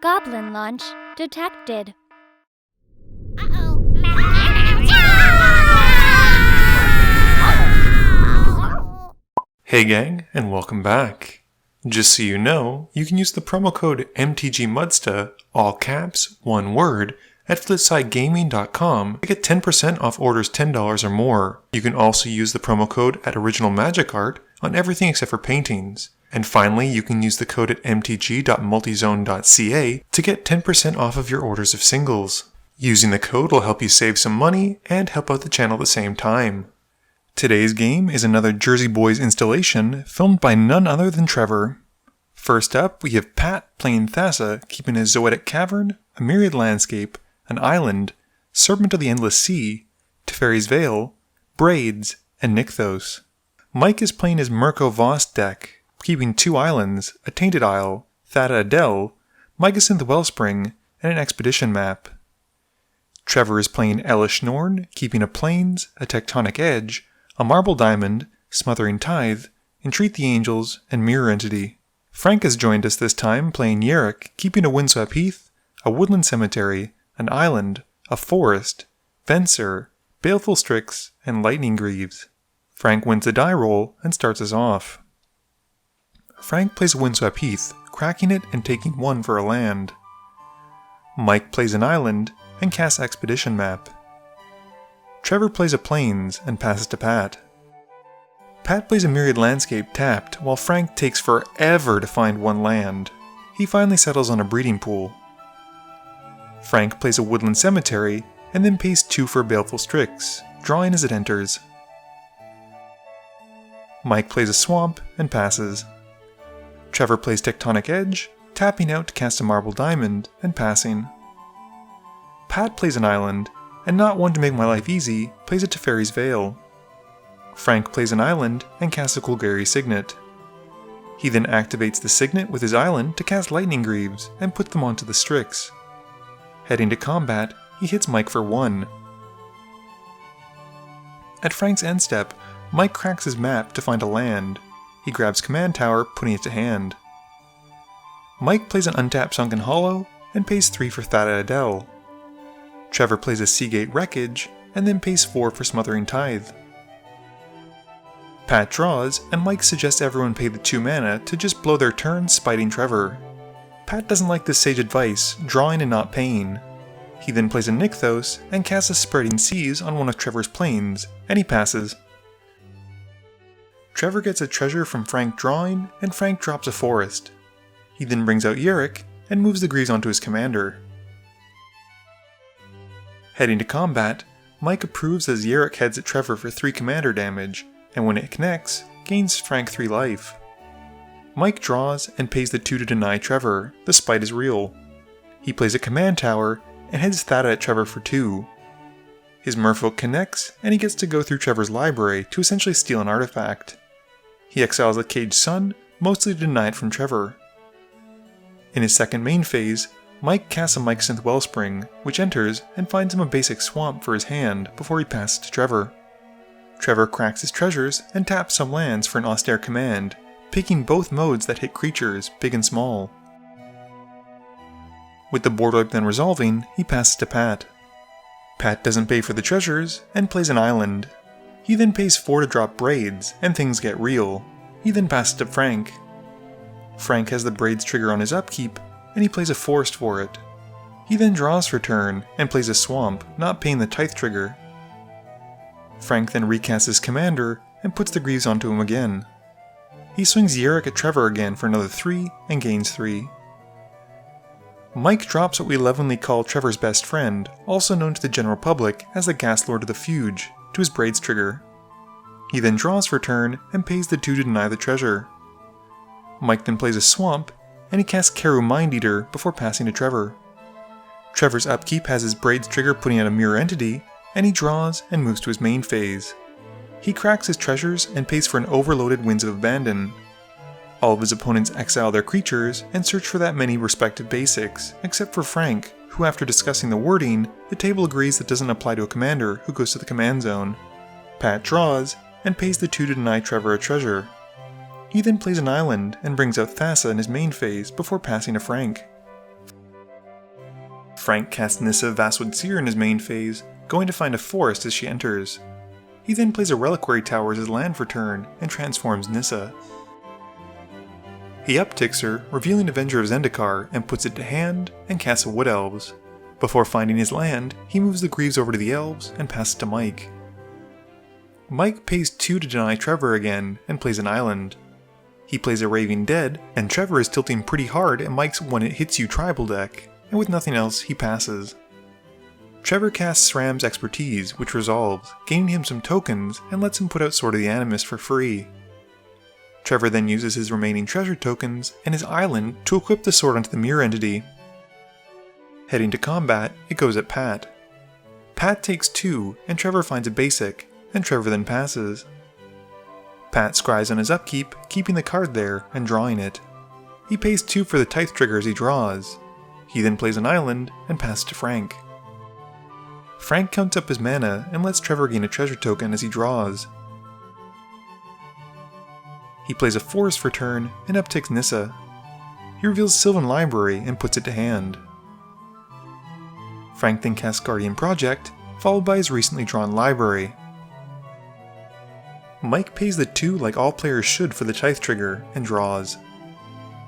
Goblin launch detected. Hey gang, and welcome back. Just so you know, you can use the promo code MTGMudsta, all caps, one word, at FlipsideGaming.com to get 10% off orders $10 or more. You can also use the promo code at Original Magic Art on everything except for paintings. And finally, you can use the code at mtg.multizone.ca to get 10% off of your orders of singles. Using the code will help you save some money and help out the channel at the same time. Today's game is another Jersey Boys installation filmed by none other than Trevor. First up, we have Pat playing Thassa, keeping a Zoetic Cavern, a Myriad Landscape, an Island, Serpent of the Endless Sea, Teferi's Veil, Braids, and Nykthos. Mike is playing his Mirko Vosk deck, keeping 2 islands, a Tainted Isle, Thada Adel, Mycosynth Wellspring, and an Expedition map. Trevor is playing Elesh Norn, keeping a Plains, a Tectonic Edge, a Marble Diamond, Smothering Tithe, Entreat the Angels, and Mirror Entity. Frank has joined us this time playing Yarok, keeping a Windswept Heath, a Woodland Cemetery, an Island, a Forest, Venser, Baleful Strix, and Lightning Greaves. Frank wins the die roll and starts us off. Frank plays a Windswept Heath, cracking it and taking 1 for a land. Mike plays an Island and casts Expedition map. Trevor plays a Plains and passes to Pat. Pat plays a Myriad Landscape tapped, while Frank takes forever to find 1 land. He finally settles on a Breeding Pool. Frank plays a Woodland Cemetery, and then pays 2 for Baleful Strix, drawing as it enters. Mike plays a Swamp and passes. Trevor plays Tectonic Edge, tapping out to cast a Marble Diamond, and passing. Pat plays an Island, and not one to make my life easy, plays a Teferi's Veil. Frank plays an Island and casts a Golgari Signet. He then activates the Signet with his Island to cast Lightning Greaves and put them onto the Strix. Heading to combat, he hits Mike for 1. At Frank's end step, Mike cracks his map to find a land. He grabs Command Tower, putting it to hand. Mike plays an untapped Sunken Hollow and pays 3 for Thada Adel. Trevor plays a Seagate Wreckage and then pays 4 for Smothering Tithe. Pat draws, and Mike suggests everyone pay the 2 mana to just blow their turn spiting Trevor. Pat doesn't like this sage advice, drawing and not paying. He then plays a Nykthos and casts a Spreading Seas on one of Trevor's plains, and he passes. Trevor gets a treasure from Frank drawing, and Frank drops a forest. He then brings out Yarok and moves the Greaves onto his commander. Heading to combat, Mike approves as Yarok heads at Trevor for 3 commander damage, and when it connects, gains Frank 3 life. Mike draws and pays the 2 to deny Trevor, the spite is real. He plays a Command Tower and heads Thada at Trevor for 2. His Merfolk connects, and he gets to go through Trevor's library to essentially steal an artifact. He exiles the Caged Sun, mostly to deny it from Trevor. In his second main phase, Mike casts a Mycosynth Wellspring, which enters and finds him a basic Swamp for his hand before he passes to Trevor. Trevor cracks his treasures and taps some lands for an Austere Command, picking both modes that hit creatures, big and small. With the board wipe then resolving, he passes to Pat. Pat doesn't pay for the treasures and plays an Island. He then pays 4 to drop Braids, and things get real. He then passes to Frank. Frank has the Braids trigger on his upkeep, and he plays a Forest for it. He then draws for turn and plays a Swamp, not paying the Tithe trigger. Frank then recasts his commander and puts the Greaves onto him again. He swings Yarok at Trevor again for another 3 and gains 3. Mike drops what we lovingly call Trevor's best friend, also known to the general public as the Ghast Lord of the Fuge, to his Braids trigger. He then draws for turn and pays the 2 to deny the treasure. Mike then plays a Swamp, and he casts Keru Mind-Eater before passing to Trevor. Trevor's upkeep has his Braids trigger putting out a Mirror Entity, and he draws and moves to his main phase. He cracks his treasures and pays for an overloaded Winds of Abandon. All of his opponents exile their creatures and search for that many respective basics, except for Frank, who after discussing the wording, the table agrees that doesn't apply to a commander who goes to the command zone. Pat draws, and pays the 2 to deny Trevor a treasure. He then plays an island and brings out Thassa in his main phase before passing to Frank. Frank casts Nissa Vastwood Seer in his main phase, going to find a forest as she enters. He then plays a Reliquary Tower as his land for turn and transforms Nissa. He upticks her, revealing Avenger of Zendikar, and puts it to hand and casts a Wood Elves. Before finding his land, he moves the Greaves over to the Elves and passes to Mike. Mike pays 2 to deny Trevor again and plays an island. He plays a Raving Dead, and Trevor is tilting pretty hard at Mike's When It Hits You tribal deck, and with nothing else, he passes. Trevor casts Sram's Expertise, which resolves, gaining him some tokens and lets him put out Sword of the Animus for free. Trevor then uses his remaining treasure tokens and his island to equip the sword onto the mirror entity. Heading to combat, it goes at Pat. Pat takes 2, and Trevor finds a basic, and Trevor then passes. Pat scries on his upkeep, keeping the card there and drawing it. He pays 2 for the Tithe trigger as he draws. He then plays an island and passes to Frank. Frank counts up his mana and lets Trevor gain a treasure token as he draws. He plays a forest for turn and upticks Nissa. He reveals Sylvan Library and puts it to hand. Frank then casts Guardian Project, followed by his recently drawn library. Mike pays the 2 like all players should for the Tithe trigger and draws.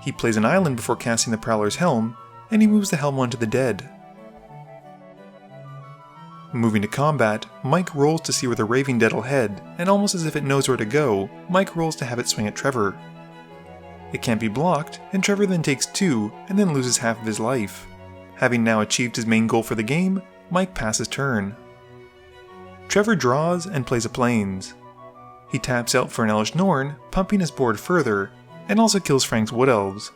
He plays an island before casting the Prowler's Helm, and he moves the helm onto the dead. Moving to combat, Mike rolls to see where the Raving Dead will head, and almost as if it knows where to go, Mike rolls to have it swing at Trevor. It can't be blocked, and Trevor then takes 2 and then loses half of his life. Having now achieved his main goal for the game, Mike passes turn. Trevor draws and plays a Plains. He taps out for an Elesh Norn, pumping his board further, and also kills Frank's Wood Elves.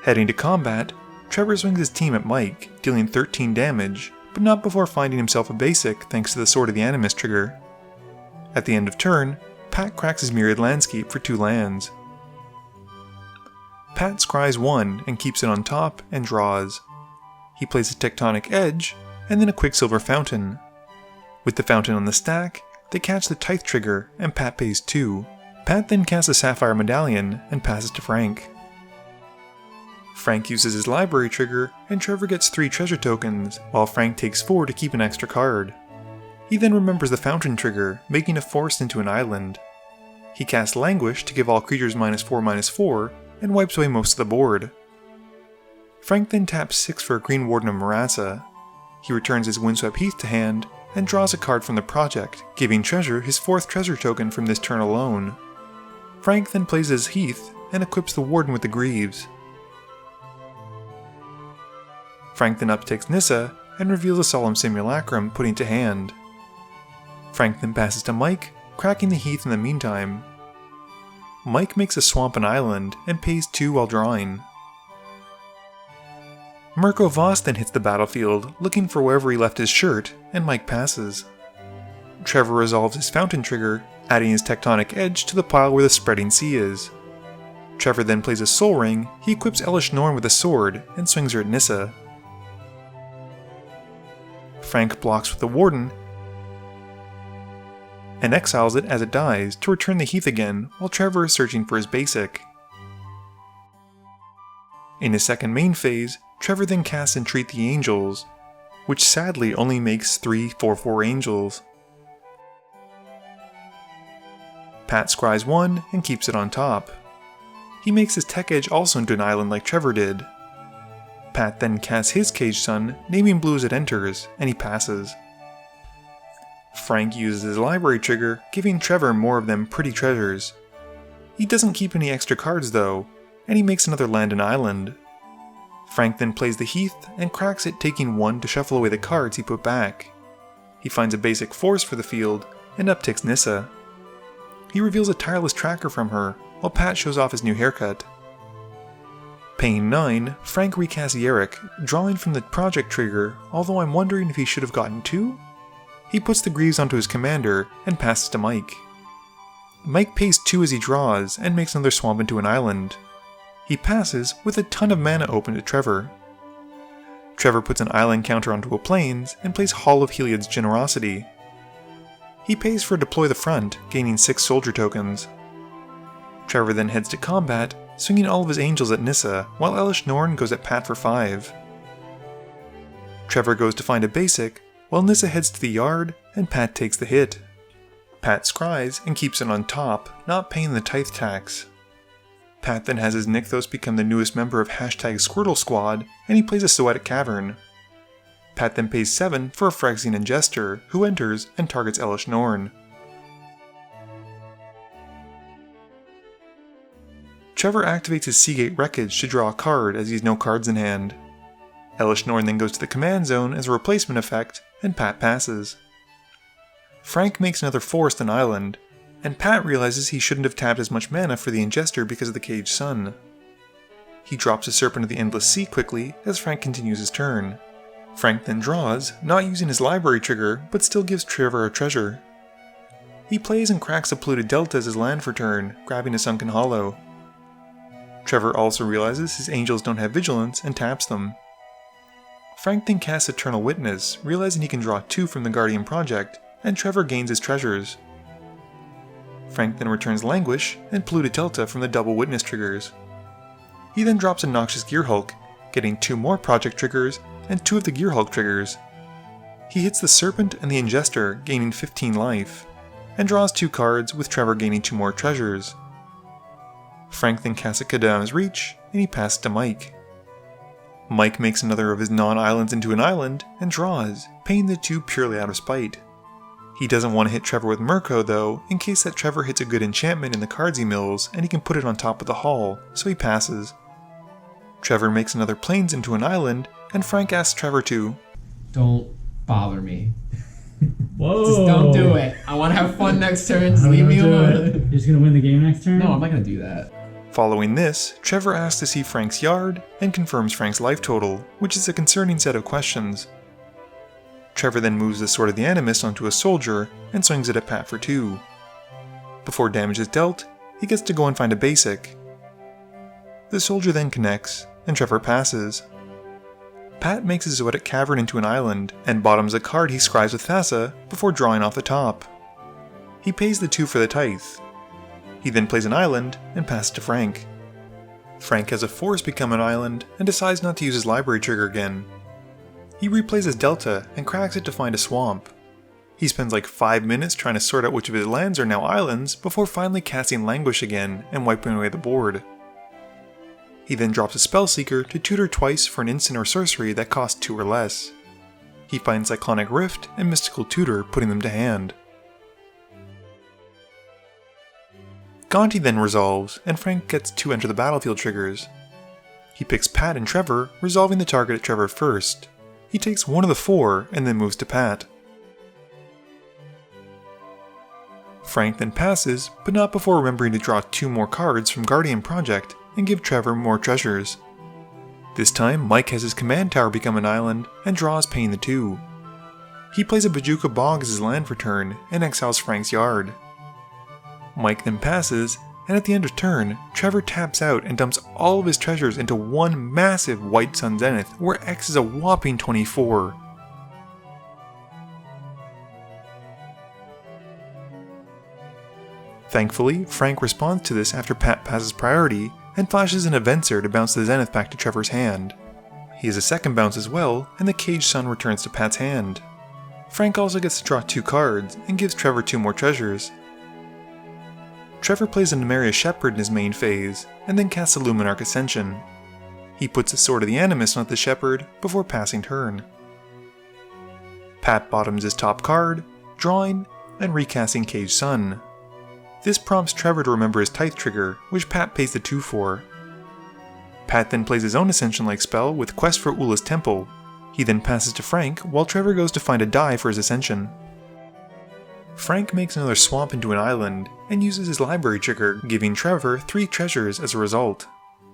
Heading to combat, Trevor swings his team at Mike, dealing 13 damage, but not before finding himself a basic thanks to the Sword of the Animus trigger. At the end of turn, Pat cracks his Myriad Landscape for 2 lands. Pat scries 1 and keeps it on top and draws. He plays a Tectonic Edge, and then a Quicksilver Fountain. With the fountain on the stack, they catch the Tithe trigger and Pat pays 2. Pat then casts a Sapphire Medallion and passes to Frank. Frank uses his library trigger, and Trevor gets 3 treasure tokens, while Frank takes 4 to keep an extra card. He then remembers the fountain trigger, making a forest into an island. He casts Languish to give all creatures -4/-4, and wipes away most of the board. Frank then taps 6 for a Green Warden of Marassa. He returns his Windswept Heath to hand, and draws a card from the project, giving Treasure his 4th treasure token from this turn alone. Frank then plays his Heath, and equips the Warden with the Greaves. Frank then uptakes Nissa, and reveals a Solemn Simulacrum, putting to hand. Frank then passes to Mike, cracking the Heath in the meantime. Mike makes a Swamp and Island, and pays 2 while drawing. Mirko Vosk then hits the battlefield, looking for wherever he left his shirt, and Mike passes. Trevor resolves his Fountain trigger, adding his Tectonic Edge to the pile where the Spreading Sea is. Trevor then plays a Soul Ring, he equips Elesh Norn with a sword, and swings her at Nissa. Frank blocks with the Warden, and exiles it as it dies to return the Heath again while Trevor is searching for his basic. In his second main phase, Trevor then casts Entreat the Angels, which sadly only makes 3 4/4 angels. Pat scries 1 and keeps it on top. He makes his Tech Edge also into an island like Trevor did. Pat then casts his Cage Sun, naming blue as it enters, and he passes. Frank uses his library trigger, giving Trevor more of them pretty treasures. He doesn't keep any extra cards though, and he makes another land and island. Frank then plays the Heath and cracks it, taking 1 to shuffle away the cards he put back. He finds a basic forest for the field, and upticks Nissa. He reveals a Tireless Tracker from her, while Pat shows off his new haircut. Paying 9, Frank recasts Yarok, drawing from the project trigger, although I'm wondering if he should have gotten 2? He puts the Greaves onto his commander, and passes to Mike. Mike pays 2 as he draws, and makes another swamp into an island. He passes, with a ton of mana open to Trevor. Trevor puts an island counter onto a Plains, and plays Hall of Heliod's Generosity. He pays for Deploy the Front, gaining 6 soldier tokens. Trevor then heads to combat, swinging all of his angels at Nissa, while Elesh Norn goes at Pat for 5. Trevor goes to find a basic, while Nissa heads to the yard, and Pat takes the hit. Pat scries and keeps it on top, not paying the tithe tax. Pat then has his Nykthos become the newest member of #Squirtle Squad, and he plays a Soetic Cavern. Pat then pays 7 for a Phyrexian Ingester, who enters and targets Elesh Norn. Trevor activates his Seagate Wreckage to draw a card as he has no cards in hand. Elesh Norn then goes to the command zone as a replacement effect, and Pat passes. Frank makes another forest and island, and Pat realizes he shouldn't have tapped as much mana for the Ingester because of the Caged Sun. He drops a Serpent of the Endless Sea quickly as Frank continues his turn. Frank then draws, not using his library trigger, but still gives Trevor a treasure. He plays and cracks a Polluted Delta as his land for turn, grabbing a Sunken Hollow. Trevor also realizes his angels don't have vigilance and taps them. Frank then casts Eternal Witness, realizing he can draw 2 from the Guardian Project, and Trevor gains his treasures. Frank then returns Languish and Polluted Delta from the double witness triggers. He then drops a Noxious Gearhulk, getting 2 more project triggers and 2 of the Gearhulk triggers. He hits the Serpent and the Ingester, gaining 15 life, and draws 2 cards with Trevor gaining 2 more treasures. Frank then casts a Kadam's Reach, and he passes to Mike. Mike makes another of his non-islands into an island, and draws, paying the 2 purely out of spite. He doesn't want to hit Trevor with Mirko though, in case that Trevor hits a good enchantment in the cards he mills, and he can put it on top of the hall, so he passes. Trevor makes another plains into an island, and Frank asks Trevor to don't bother me. Whoa! Just don't do it. I want to have fun next turn. Just leave me alone. You're just gonna win the game next turn? No, I'm not gonna do that. Following this, Trevor asks to see Frank's yard, and confirms Frank's life total, which is a concerning set of questions. Trevor then moves the Sword of the Animist onto a soldier, and swings it at Pat for 2. Before damage is dealt, he gets to go and find a basic. The soldier then connects, and Trevor passes. Pat makes his Zoetic Cavern into an island, and bottoms a card he scries with Thassa before drawing off the top. He pays the 2 for the tithe. He then plays an island, and passes to Frank. Frank has a forest become an island, and decides not to use his library trigger again. He replays his Delta, and cracks it to find a swamp. He spends like 5 minutes trying to sort out which of his lands are now islands, before finally casting Languish again, and wiping away the board. He then drops a Spellseeker to tutor twice for an instant or sorcery that costs 2 or less. He finds Cyclonic Rift and Mystical Tutor, putting them to hand. Gonti then resolves, and Frank gets 2 enter the battlefield triggers. He picks Pat and Trevor, resolving the target at Trevor first. He takes 1 of the 4, and then moves to Pat. Frank then passes, but not before remembering to draw 2 more cards from Guardian Project, and give Trevor more treasures. This time, Mike has his command tower become an island, and draws paying the 2. He plays a Bajuka Bog as his land for turn, and exiles Frank's yard. Mike then passes, and at the end of turn, Trevor taps out and dumps all of his treasures into one massive White Sun Zenith, where X is a whopping 24. Thankfully, Frank responds to this after Pat passes priority, and flashes an Avencer to bounce the Zenith back to Trevor's hand. He has a second bounce as well, and the Caged Sun returns to Pat's hand. Frank also gets to draw 2 cards, and gives Trevor 2 more treasures. Trevor plays a Numeria Shepherd in his main phase, and then casts a Luminarch Ascension. He puts a Sword of the Animist on the Shepherd before passing turn. Pat bottoms his top card, drawing, and recasting Caged Sun. This prompts Trevor to remember his Tithe trigger, which Pat pays the 2 for. Pat then plays his own Ascension-like spell with Quest for Ula's Temple. He then passes to Frank, while Trevor goes to find a die for his Ascension. Frank makes another swamp into an island, and uses his library trigger, giving Trevor 3 treasures as a result.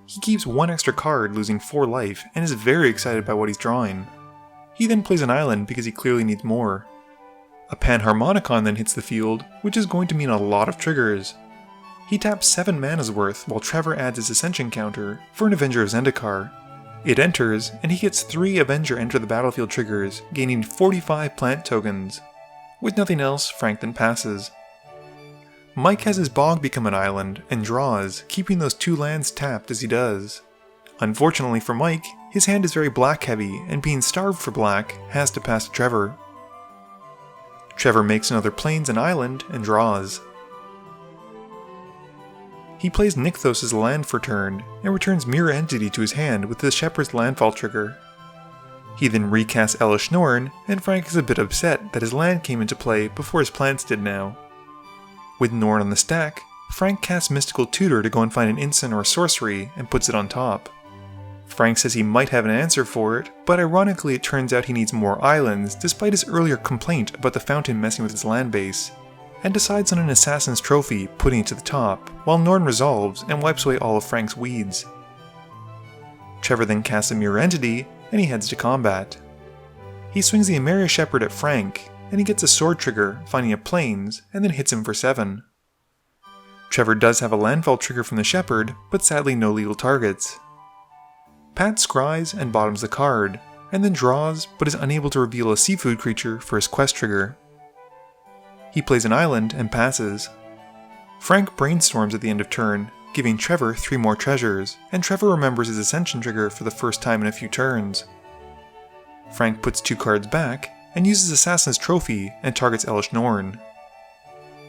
He keeps 1 extra card, losing 4 life, and is very excited by what he's drawing. He then plays an island because he clearly needs more. A Panharmonicon then hits the field, which is going to mean a lot of triggers. He taps 7 mana's worth while Trevor adds his Ascension counter for an Avenger of Zendikar. It enters, and he gets 3 Avenger enter the battlefield triggers, gaining 45 plant tokens. With nothing else, Frank then passes. Mike has his Bog become an island, and draws, keeping those 2 lands tapped as he does. Unfortunately for Mike, his hand is very black heavy, and being starved for black, has to pass to Trevor. Trevor makes another plains and island and draws. He plays Nykthos' land for turn, and returns Mirror Entity to his hand with the Shepherd's landfall trigger. He then recasts Elesh Norn, and Frank is a bit upset that his land came into play before his plants did now. With Norn on the stack, Frank casts Mystical Tutor to go and find an instant or sorcery and puts it on top. Frank says he might have an answer for it, but ironically it turns out he needs more islands despite his earlier complaint about the fountain messing with his land base, and decides on an Assassin's Trophy, putting it to the top, while Norn resolves and wipes away all of Frank's weeds. Trevor then casts a Mirror Entity, and he heads to combat. He swings the Emeria Shepherd at Frank, and he gets a sword trigger, finding a plains, and then hits him for 7. Trevor does have a landfall trigger from the Shepherd, but sadly no legal targets. Pat scries and bottoms the card, and then draws, but is unable to reveal a seafood creature for his quest trigger. He plays an island and passes. Frank brainstorms at the end of turn, giving Trevor 3 more treasures, and Trevor remembers his Ascension trigger for the first time in a few turns. Frank puts 2 cards back, and uses Assassin's Trophy and targets Elesh Norn.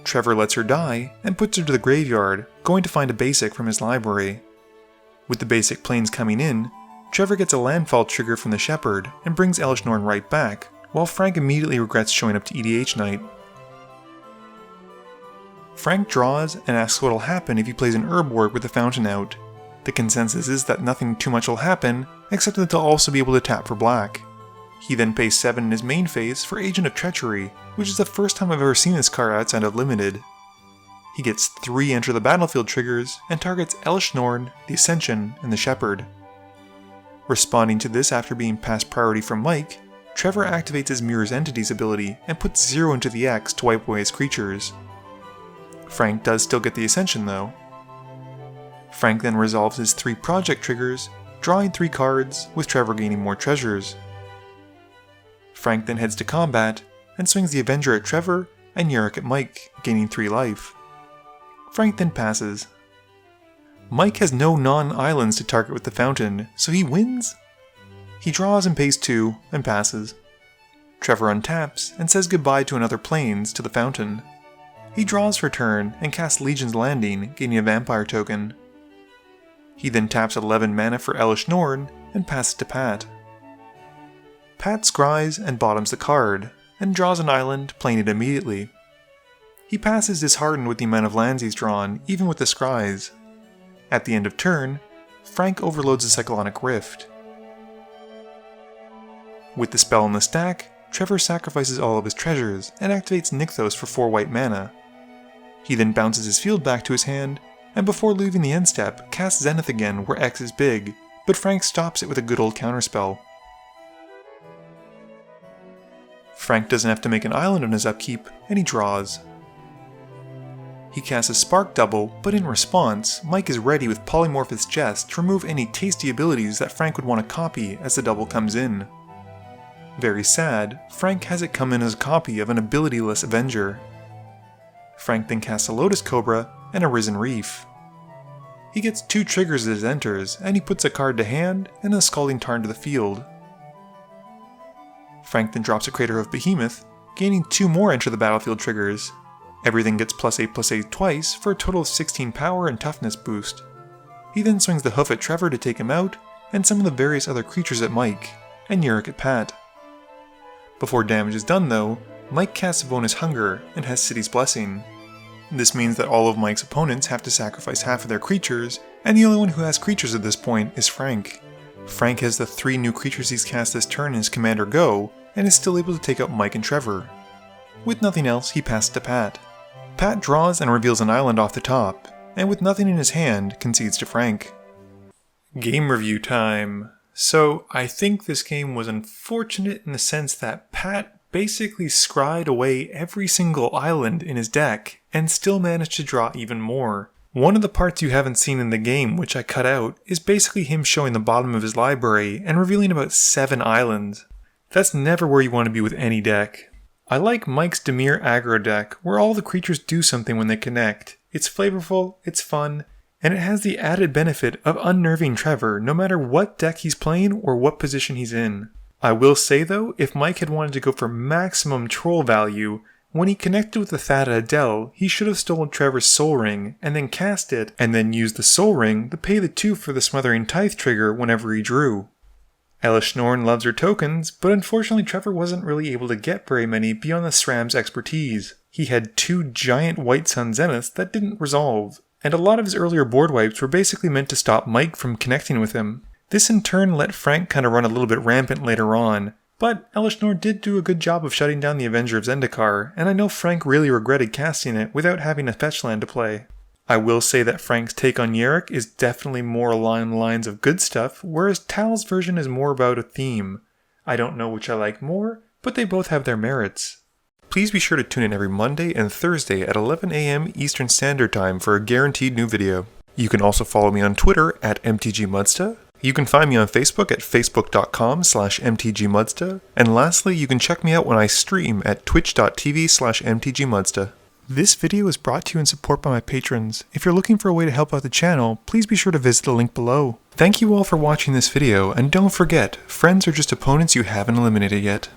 Trevor lets her die, and puts her to the graveyard, going to find a basic from his library. With the basic plains coming in, Trevor gets a landfall trigger from the Shepherd, and brings Elesh Norn right back, while Frank immediately regrets showing up to EDH night. Frank draws and asks what will happen if he plays an herb ward with the fountain out. The consensus is that nothing too much will happen, except that they'll also be able to tap for black. He then pays 7 in his main phase for Agent of Treachery, which is the first time I've ever seen this card outside of Limited. He gets 3 enter the battlefield triggers, and targets Elesh Norn, the Ascension, and the Shepherd. Responding to this after being passed priority from Mike, Trevor activates his Mirror's Entities ability and puts 0 into the X to wipe away his creatures. Frank does still get the Ascension though. Frank then resolves his 3 project triggers, drawing 3 cards, with Trevor gaining more treasures. Frank then heads to combat, and swings the Avenger at Trevor, and Yarok at Mike, gaining 3 life. Frank then passes. Mike has no non-islands to target with the fountain, so he wins? He draws and pays 2, and passes. Trevor untaps, and says goodbye to another plains to the fountain. He draws for turn, and casts Legion's Landing, gaining a vampire token. He then taps 11 mana for Elesh Norn, and passes to Pat. Pat scries and bottoms the card, and draws an island, playing it immediately. He passes disheartened with the amount of lands he's drawn, even with the scries. At the end of turn, Frank overloads the Cyclonic Rift. With the spell in the stack, Trevor sacrifices all of his treasures, and activates Nykthos for 4 white mana. He then bounces his field back to his hand, and before leaving the end step, casts Zenith again where X is big, but Frank stops it with a good old counterspell. Frank doesn't have to make an island on his upkeep, and he draws. He casts a Spark Double, but in response, Mike is ready with Polymorphous Jest to remove any tasty abilities that Frank would want to copy as the double comes in. Very sad, Frank has it come in as a copy of an abilityless Avenger. Frank then casts a Lotus Cobra and a Risen Reef. He gets 2 triggers as it enters, and he puts a card to hand and a Scalding Tarn to the field. Frank then drops a Crater of Behemoth, gaining 2 more enter the battlefield triggers. Everything gets +8/+8 twice for a total of 16 power and toughness boost. He then swings the Hoof at Trevor to take him out, and some of the various other creatures at Mike, and Yarok at Pat. Before damage is done though, Mike casts Savonus Hunger and has City's Blessing. This means that all of Mike's opponents have to sacrifice half of their creatures, and the only one who has creatures at this point is Frank. Frank has the 3 new creatures he's cast this turn in his Commander Go, and is still able to take out Mike and Trevor. With nothing else, he passes to Pat. Pat draws and reveals an island off the top, and with nothing in his hand, concedes to Frank. Game review time. So, I think this game was unfortunate in the sense that Pat basically scried away every single island in his deck, and still managed to draw even more. One of the parts you haven't seen in the game, which I cut out, is basically him showing the bottom of his library and revealing about 7 islands. That's never where you want to be with any deck. I like Mike's Dimir aggro deck, where all the creatures do something when they connect. It's flavorful, it's fun, and it has the added benefit of unnerving Trevor no matter what deck he's playing or what position he's in. I will say though, if Mike had wanted to go for maximum troll value, when he connected with the Thassa Adele, he should have stolen Trevor's Soul Ring, and then cast it, and then used the Soul Ring to pay the 2 for the Smothering Tithe trigger whenever he drew. Elesh Norn loves her tokens, but unfortunately Trevor wasn't really able to get very many beyond the SRAM's expertise. He had 2 giant White Sun Zeniths that didn't resolve, and a lot of his earlier board wipes were basically meant to stop Mike from connecting with him. This in turn let Frank kinda run a little bit rampant later on, but Elesh Norn did do a good job of shutting down the Avenger of Zendikar, and I know Frank really regretted casting it without having a fetch land to play. I will say that Frank's take on Yarok is definitely more along the lines of good stuff, whereas Tal's version is more about a theme. I don't know which I like more, but they both have their merits. Please be sure to tune in every Monday and Thursday at 11 AM Eastern Standard Time for a guaranteed new video. You can also follow me on Twitter at MTGMudsta. You can find me on Facebook at facebook.com/mtgmudsta. And lastly, you can check me out when I stream at twitch.tv/mtgmudsta. This video is brought to you in support by my patrons. If you're looking for a way to help out the channel, please be sure to visit the link below. Thank you all for watching this video, and don't forget, friends are just opponents you haven't eliminated yet.